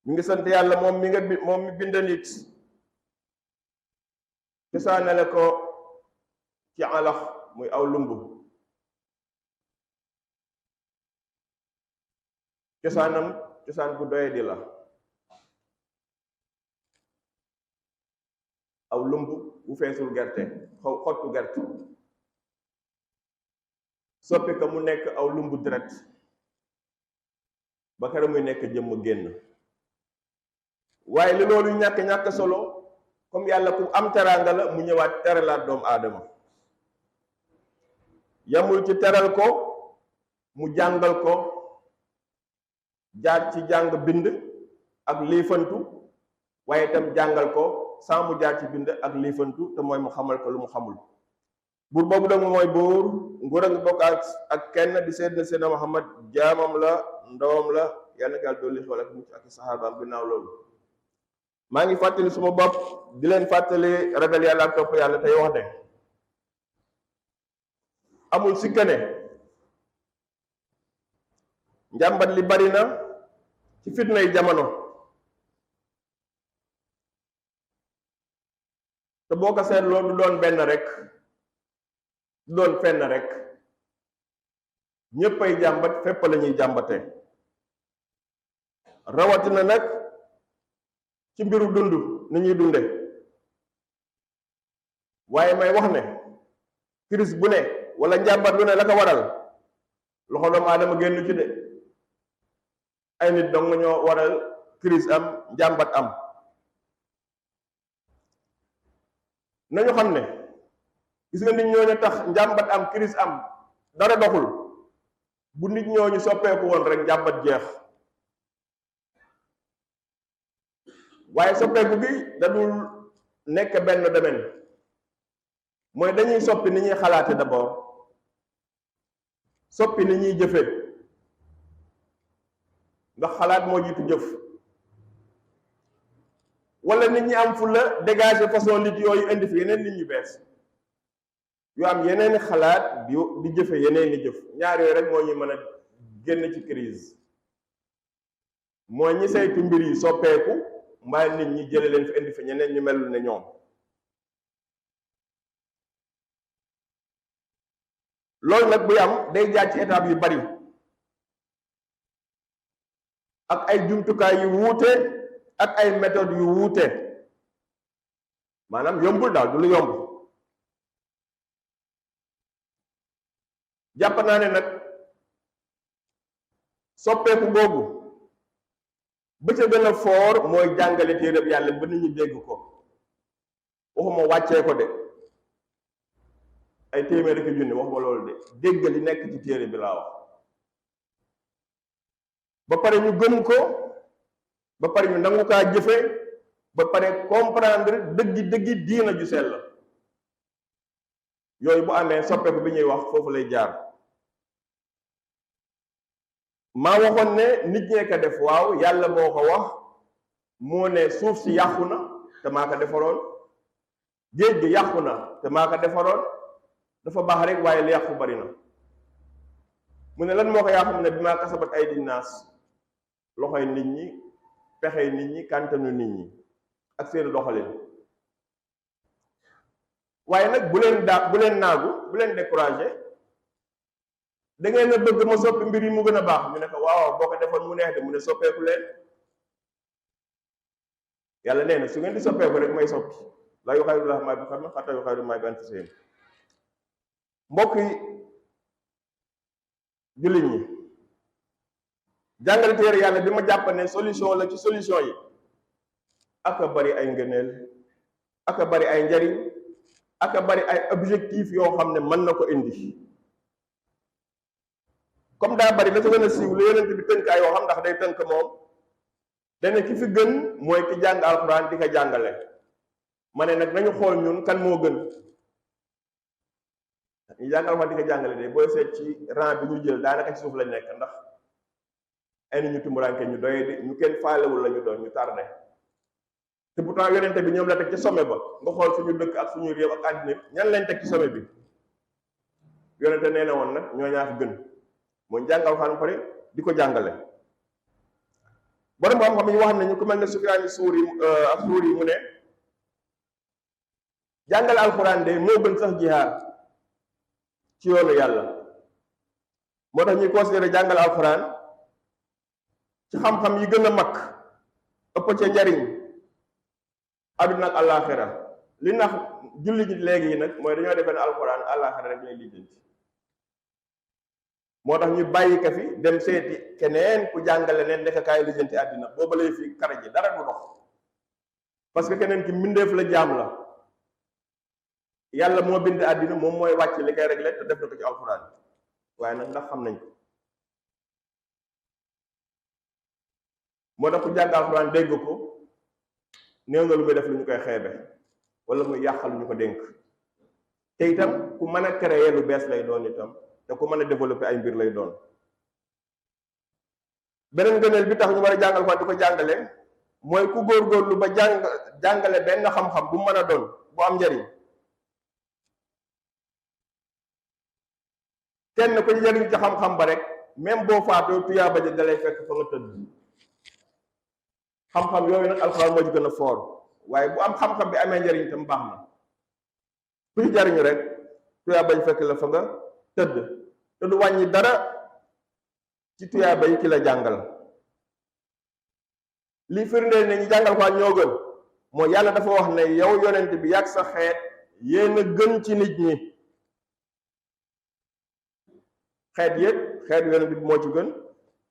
ñu ngi sant yàlla moom mi bind nit cosaanale ko ci alax muy aw lumb cosaan bu doye di la aw lumb bu feesul gerte xottu gerte soppi ko mu nekk aw lumb deret ba kere muy nekk jëmm génn waaye li loolu ñàkk solo comme yàlla ku am teraanga la mu ñëwaat teralaat doomu aadama yamul ci teral ko mu jàngal ko jaar ci jàng bind ak liifantu waaye itam jàngal ko sans mu jaar ci bind ak liifantu te mooy mu xamal ko lu mu xamul buur boobu nag mooy buur nguur a ngi bokk ak kenn di seydina seydina Muhammad jaamam la ndawam la yàlla na yàlla dolli xewal ak mucc ak saxaabaam ginnaaw loolu maa ngi fàttali suma bopp di leen fàttali ragal yàlla ak topp yàlla tey wax ne amul sikkane njàmbat li bari na ci fitnay jamono te boo ko seetloo du doon benn rek du doon fenn rek ñépp ay jàmbat fépp la ñuy jàmbate rawatina nag ci mbiru dund ni ñuy dunde waaye may wax ne crise bu ne wala njàmbat lu ne la ko waral loxo doomu aadama génn ci de ay nit dong ñoo waral crise am njàmbat am nañu xam ne gis nga nit ñooñu tax njàmbat am crise am dara doxul bu nit ñooñu soppeeku woon rek njàmbat jeex waaye soppeeku bi dadul nekk benn domaine mooy dañuy soppi ni ñuy xalaate d'abord soppi ni ñuy jëfe ndax xalaat moo jiitu jëf wala nit ñi am fu la dégager façon nit yooyu indi fi yeneen nit ñu bees yu am yeneeni xalaat di jëfe yeneeni jëf ñaar yooyu rek moo ñuy mën a génn ci crise mooy ñi saytu mbir yi soppeeku mbaa nit ñi jële leen fi indi fi ñeneen ñu melul ne ñoom loolu nag buy am day jaar ci étape yu bari ak ay jumtukaay yu wuute ak ay méthode yu wuute maanaam yombul daal du lu yomb jàpp naa ne nag soppeeku googu ba ca gën a foor mooy jàngale téereb yàlla ba nit ñi dégg ko waxuma wàccee ko de ay téeméeri ki junni waxuma loolu de dégg li nekk ci téere bi laa wax ba pare ñu gëm ko ba pare ñu nangu kaa jëfe ba pare comprendre dëggi diina ju sell yooyu bu amee soppeeku bi ñuy wax foofu lay jaar maa waxoon ne nit ñee ko def waaw yàlla moo ko wax moo ne suuf si yàqu na te maa ko defaroon géej gi yàqu na te maa ko defaroon dafa baax rek waaye li yàqu bari na mu ne lan moo ko yàqu mu ne bi maa kasabat ay di naas loxoy nit ñi pexey nit ñi kàntanu nit ñi ak seen doxalin waaye nag bu leen naagu bu leen découragé da ngeen a bëgg ma soppi mbir yi mu gën a baax ñu ne ko waaw boo ko defoon mu neex de mu ne soppeeku leen yàlla nee na su ngeen di soppeeku rek may soppi la yu xayru la may bi xam ne xatta yu xayru may bi anfusihim mbokk yi jullit ñi jàngale téere yàlla bi ma jàpp ne solution la ci solution yi aka bari ay ngëneel aka bari ay njariñ aka bari ay objectif yoo xam ne mën na ko indi comme daa bari la sa gën a siiw lu yonent bi tënk ay yoo xam ndax day tënk moom dana ki fi gën mooy ki jàng alxuraan di ko jàngale ma ne nag nañu xool ñun kan moo gën ñu jàng alxuraan di ko jàngale de booy seet ci rang bi ñu jël daanaka ci suuf lañ nekk ndax ay nit ñu tumuraanke ñu doy di ñu kenn faalewul la ñu doon ñu tardé te pourtant yonente bi ñoom la teg ci sommet ba nga xool suñu dëkk ak suñu réew ak àddina ñan lañ teg ci sommet bi yonente nee na woon nag ñoo ñaa fi gën mooy jàng alxuraan pare di ko jàngale borom xam-xam yi wax nañu ku mel ne Sufyaan Suuri ak Suuri mu ne jàngale alxuraan de moo gën sax jihaad ci yoonu yàlla. moo tax ñuy considéré jàngale alxuraan ci xam-xam yi gën a mag ëpp ca njariñ àdduna ak àllaaxira. li nax julli ji léegi nag mooy dañoo defee ne alxuraan àllaaxira rek lay lijjanti. moo tax ñu bàyyi ka fi dem seeti keneen ku jàngale ne nekk kaay lijjanti àddina booba lay fi kara ji dara du dox, parce que keneen ki mbindeef la jaam la. yàlla moo bind àddina, moom mooy wàcc li koy réglé te def na ko ci alxuraan. waaye nag ndax xam nañ ko? moo tax ku jàng alxuraan dégg ko néew nga lu muy def lu ñu koy xeebe wala muy yàqal lu ñu ko dénk. te itam ku mën a créer lu bees lay doon itam, te ku mën a développer ay mbir lay doon. beneen gëneel bi tax ñu war a jàngal ko di ko jàngale mooy ku góorgóorlu ba jàngale benn xam-xam bu mën a doon bu am njariñ. kenn ko njariñ ci xam-xam ba rek même boo faatoo tuyaaba ja dalay fekk fa nga tëdd. xam-xam yooyu nag alxuraan moo ci gën a foor, waaye bu am xam-xam bi amee njariñ itam baax na. kuy jariñu rek tuyaaba ji fekk la fa nga tëdd te du wàññi dara ci tuyaaba yi ki la jàngal. li firndeel ne ñu jàngal ko ñoo gën mooy yàlla dafa wax ne yow yonent bi yàgg sa xeet yéen a gën ci nit ñi. xeet yépp xeet yonent bi moo ci gën.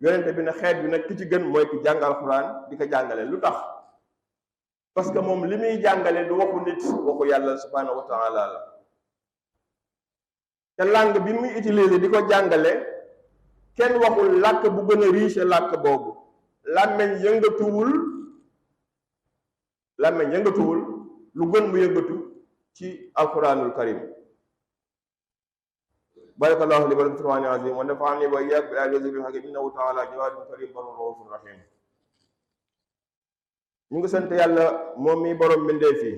yonent bi ne xeet bi nag ki ci gën mooy ki jàng alxuraan di ko jàngale. lu tax? parce que moom li muy jàngale du waxu nit, waxu yàlla subhanahu wa taala la. te langue bi muy utiliser di ko jàngale kenn waxul làkk bu gën a riche làkk boobu. làmmeñ yëngatuwul lu gën mu yëngatu ci alquranul karim. barakallahu li wa lakum fil qur'anil azim wa nafa'ani wa iyyakum bil ayati wa dhikril hakim innahu ta'ala jawadun karim barrun rahmanur rahim. ñu ngi sant yàlla moom mi borom mbindeef yi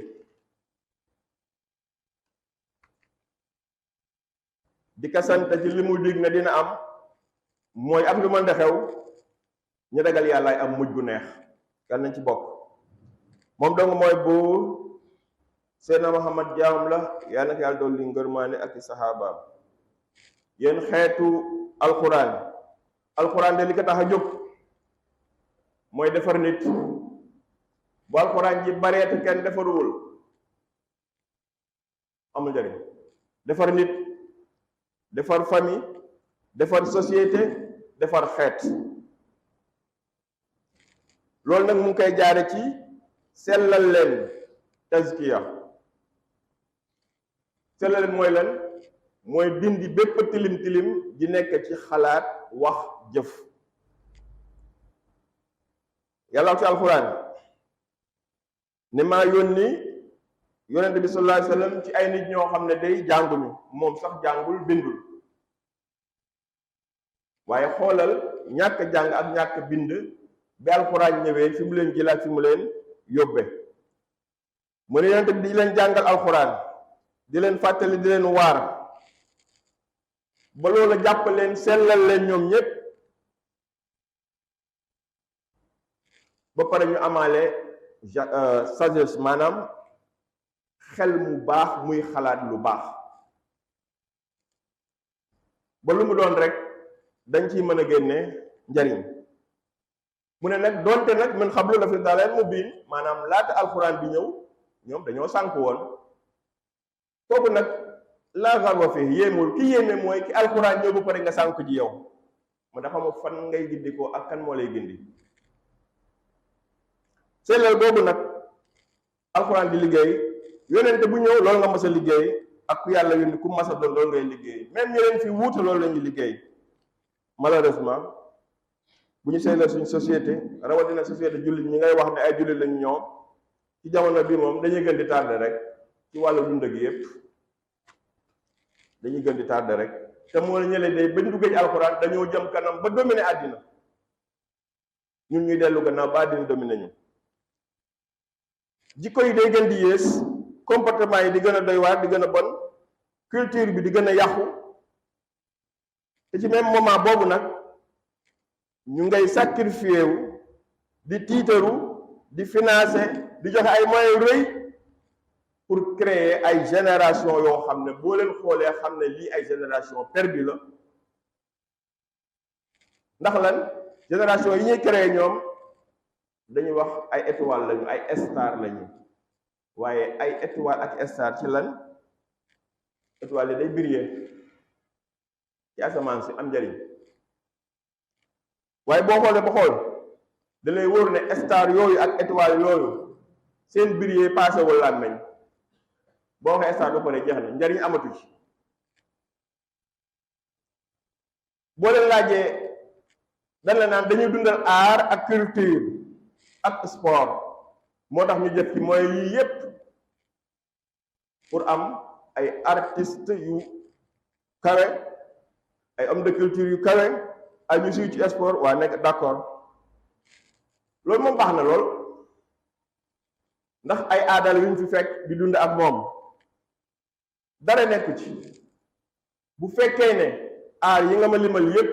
di ko sant ci li mu dig na dina am, mooy am lu mën a xew ñu ragal yàllaay am mujj bu neex. yàlla nañ ci bokk. moom dong mooy buur. Seydina Muhammad jaamam la, yàlla na ko yàlla dolli ngërmaane ak i saxaabaam. yéen xeetu alxuraan de li ko tax a jóg mooy defar nit. bu alxuraan ji bareete kenn defaruwul amul njëriñ. defar nit, defar famille, defar société, defar xeet. loolu nag mu ngi koy jaare ci sellal leen tazkiya. sellal leen mooy lan? mooy dindi bépp tilim tilim ji nekk ci xalaat, wax, jëf. yàlla ci alxuraan ne maa yónni yonent bi sallallahu alayhi wa sallam ci ay nit ñoo xam ne day jànguñu, moom sax jàngul bindul. waaye xoolal ñàkk jàng ak ñàkk bind bi alxuraan ñëwee fi mu leen jëlaat fi mu leen yóbbe. mu ne yonent bi di leen jàngal alxuraan, di leen fàttali, di leen waar, ba loola jàpp leen, sellal leen ñoom ñépp, ba pare ñu amaale sagesse, maanaam xel mu baax muy xalaat lu baax. ba lu mu doon rek dañ ciy mën a génne njariñ. mu ne nag doonte nag min xablu la fi dalal mubiin, maanaam laata alxuraan bi ñëw ñoom dañoo sànk woon. kooku nag laa garwa fi yéemul. ki yéeme mooy ki alxuraan ñëw ba pare nga sànk ji yow. mu dafa ma fan ngay gindi ko ak kan moo lay gindi. sellal boobu nag alxuraan di liggéey, yonente bu ñëw loolu nga mas a liggéey, ak ku yàlla yónni ku mas a doon loolu ngay liggéey. même ñi leen fi wuute loolu la ñuy liggéey. malheureusement bu ñu seetloo suñ société, rawatina société jullit ñi ngay wax ne ay jullit lañu ñoom, ci jamono bi moom dañuy gën di tardé rek ci wàllu dund gi yépp. dañuy gën di tardé rek te moo la ñële day bañ duggee ci alxuraan dañoo jëm kanam ba dominer àddina, ñun ñuy dellu gannaaw ba àddina dominer ñu. jikko yi day gën di yées, comportement yi di gën a doy waar, di gën a bon, culture bi di gën a yàqu. te ci même moment boobu nag ñu ngay sacrifié wu di tiitaru di financer di joxe ay moyens rëy pour créer ay génération yoo xam ne boo leen xoolee xam ne lii ay génération perdue la. ndax lan génération yi ñuy créer ñoom dañuy wax ay étoile lañu ay star lañu waaye ay étoile ak star ci lan étoile yi day briller ci asamaan si am njëriñ waaye boo xoolee ba xool da lay wóor ne star yooyu ak étoile yooyu seen briller passé wul làmmeñ boo waxee star ba pare jeex na njëriñ amatu ci. boo leen laajee dañ la naan dañuy dundal art ak culture ak sport moo tax ñu jëf ci mooy yii yépp pour am ay artistes yu kawe ay hommes de culture yu kawe ay ñu suy ci sport waa nekk d'accord loolu moom baax na lool ndax ay aadal yu ñu fi fekk di dund ak moom dara nekku ci bu fekkee ne aar yi nga ma limal yépp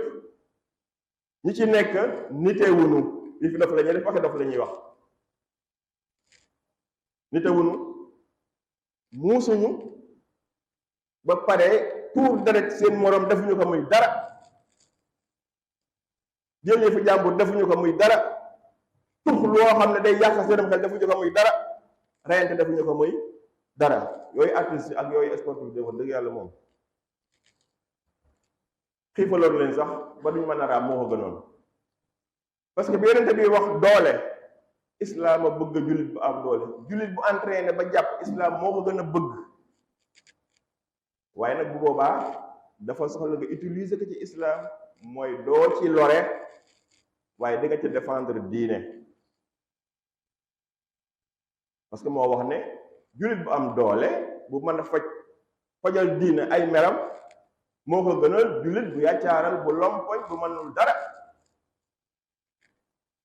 ñi ci nekk nitewunu li fi dof la ñuy def waxe dof la ñuy wax nitewunu muusuñu ba pare tuur deret seen moroom defuñu ko muy dara jël fi jàmbur defuñu ko muy dara tux loo xam ne day yàq seenam xel defuñu ko muy dara reyante defuñu ko muy dara yooyu artiste ak yooyu sportif de wax dëgg yàlla moom xiifaloon leen sax ba duñ mën a raam moo ko gënoon parce que bi yonente bi wax doole islam a bëgg jullit bu am doole jullit bu entraîné ba jàpp islam moo ko gën a bëgg waaye nag bu boobaa dafa soxla nga utiliser ko ci islam mooy doo ci lore waaye di nga ci défendre diine parce que moo wax ne jullit bu am doole bu mën a fajal diine ay meram moo ko gënal jullit bu yàccaaral bu lompoñ bu mënul dara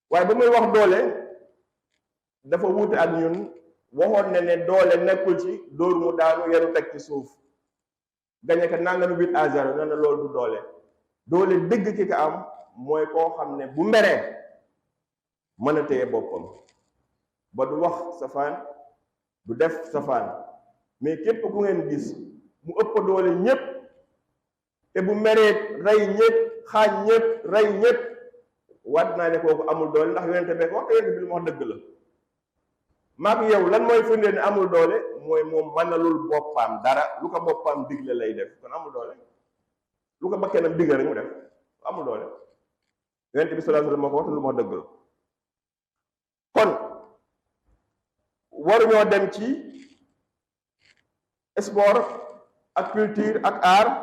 waaye ba muy wax doole dafa wuute ak ñun waxoon ne doole nekkul ci dóor mu daanu yaru teg ci suuf gañe ko nangami 8-0 nee na loolu du doole doole dëgg ki ko am mooy koo xam ne bu meree mën a téye boppam ba du wax safaan du def safaan mais képp ku ngeen gis mu ëpp doole ñépp te bu meree rey ñépp xaañ ñépp rey ñépp waat naa ne kooku amul doole ndax yonente bee ko wax te yonente bi lu mu wax dëgg la maak yow lan mooy firnde ne amul doole mooy moom mënalul boppam dara lu ko boppam digle lay def kon amul doole lu ko bakkenam digle rek mu def amul doole yonente bi sallallahu alayhi wasallam moo ko wax te lu mu wax dëgg la kon waruñoo dem ci sport ak culture ak art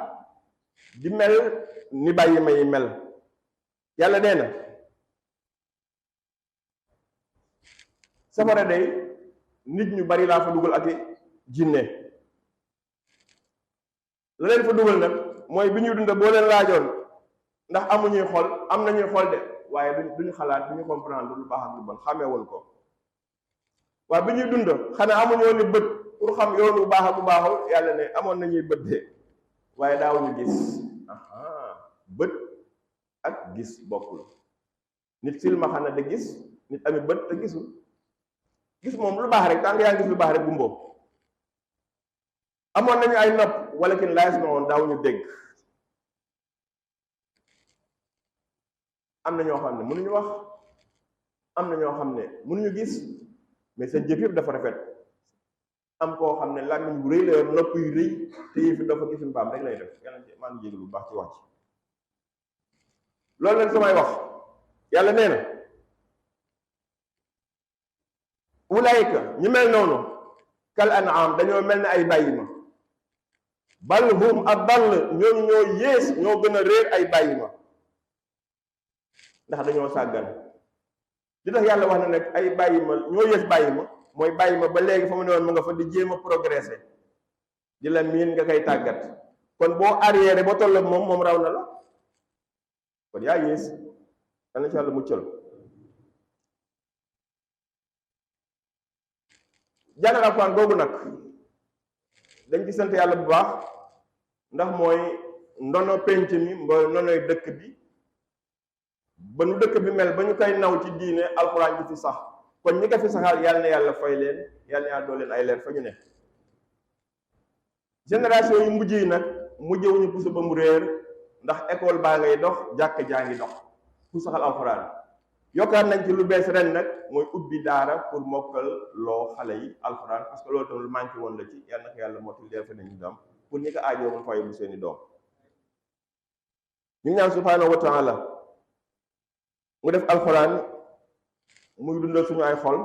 di mel ni bàyyi may mel yàlla nee na safara day nit ñu bari laa fa dugal ak jinne la leen fa dugal nag mooy bi ñuy dund boo leen laajoon ndax amuñuy xol am nañuy xol de waaye duñu xalaat duñu comprendre lu baax ak lu bon xamee woon ko waaye bi ñuy dund xanaa amuñu woon ni bët pour xam yoon bu baax ak bu baaxul yàlla ne amoon nañuy bët de waaye daawuñu gis bët ak gis bokkul nit silmaxa na de gis nit ami bët te gisul gis moom lu baax rek tànk yaa ngi gis lu baax rek gumboo amoon nañu ay nopp wala kin laaj ma woon daawuñu dégg am na ñoo xam ne mënuñu wax am na ñoo xam ne mënuñu gis mais seen jëf yëpp dafa rafet am koo xam ne làmmiñ bu rëy la yor nopp yu rëy te yëf dafa gisul mbaam rek lay def yàlla maa ngi jéglu bu baax ci wax ci loolu leen samay wax yàlla nee na ulaayika ñu mel noonu kal an'am dañoo mel ne ay bàyyi ma bal hum adall ñooñu ñoo yées ñoo gën a réer ay bàyyi ma ndax dañoo sàggan li tax yàlla wax na nag ay bàyyi ma ñoo yées bàyyi ma mooy bàyyi ma ba léegi fa mu ne woon mu nga fa di jéem a progresser di la miin nga koy tàggat kon boo arrière ba toll moom raw na la kon yaa yées dana ci yàlla muccal jàngal Alxuraan googu nag dañ ci sant yàlla bu baax ndax mooy ndono penc mi mooy ndonoy dëkk bi ba nu dëkk bi mel ba ñu koy naw ci diine alxuraan ji fi sax kon ñi ko fi saxal yàlla na yàlla fay leen yàlla na yàlla doo leen ay leer fa ñu ne. génération yu mujj yi nag mujjewuñu puso ba mu réer ndax école baa ngay dox jàkk jaa ngi dox ku saxal alxuraan. yokkaat nañ ci lu bees ren nag mooy ubbi daara pour mokkal loo xale yi alxuraan parce que loolu tam lu manqué woon la ci yàlla na ko yàlla motul leer fa nañu doom pour ñi ko aajoo mu fay bu seeni doom. ñu ñaan subhaanahu wa taala mu def alxuraan muy dundal suñu ay xol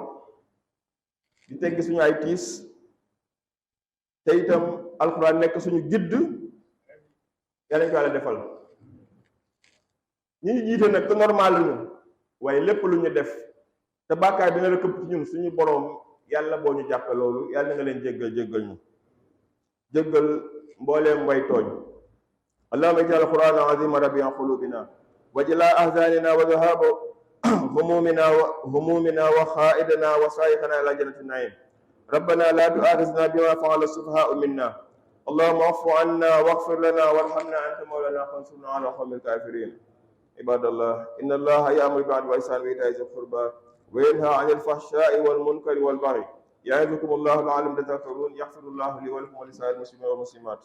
di teggi suñu ay tiis te itam alxuraan nekk suñu gidd yàlla ñu ko yàlla defal. ñi ñu jiite nag te normal luñu waaye lépp lu ñu def te bàkkaar bi na la këpp ci ñun suñu boroom yàlla boo ñu jàppe loolu yàlla nga leen jéggal ñu jéggal mbooleem way tooñ. allahumma ij'al al-qur'ana azima rabi'a qulubina wa jalaa ahzanina wa dhahaba humumina wa kha'idana wa sa'iqana ila jannati na'im. rabbana la tu'akhidhna bima fa'ala as-sufaha'u minna allahumma afu 'anna waghfir lana warhamna anta mawlana fansurna 'ala al-qawmi al-kafirin. عباد الله إن الله يأمر بالعدل والإحسان وإيتاء ذي القربى وينهى عن الفحشاء والمنكر والبغي يعظكم الله لعلكم تذكرون. يغفر الله لي ولكم ولسائر المسلمين والمسلمات.